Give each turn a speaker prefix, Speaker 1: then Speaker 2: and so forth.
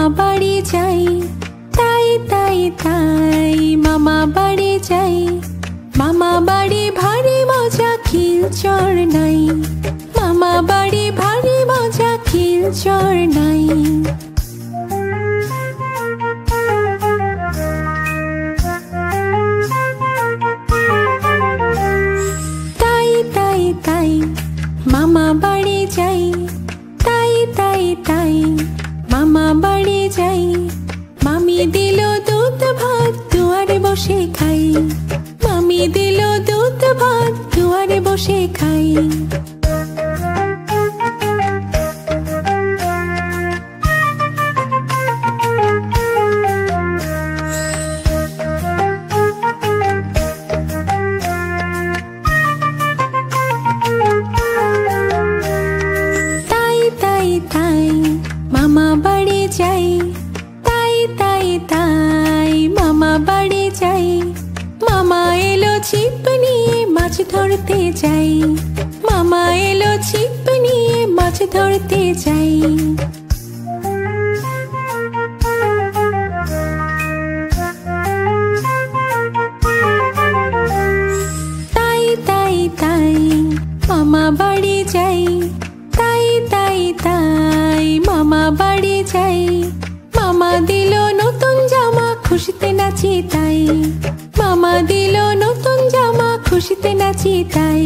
Speaker 1: বাড়ি যাই, তাই তাই তাই মামা বাড়ি যাই। মামা বাড়ি ভারী মজা, খিলচর নাই। মামা বাড়ি ভারী মজা, খিলচর নাই। তাই তাই তাই মামা বাড়ি যাই, তাই তাই তাই মামা বাড়ি যাই। মামি দিল দুধ ভাত, দুয়ারে বসে খাই। মামি দিল দুধ ভাত, দুয়ারে বসে খাই। তাই তাই তাই মামা বাড়ি যাই, তাই তাই তাই মামা বাড়ি যাই। মামা এলো ছিপ নিয়ে মাছ ধরতে যাই। মামা এলো ছিপ নিয়ে মাছ ধরতে যাই। তাই তাই তাই মামা বাড়ি যাই, তাই তাই তাই মামা বাড়ি যাই। মামা দিল নতুন জামা, খুশিতে নাচি তাই। মামা দিল নতুন জামা, খুশিতে নাচি তাই।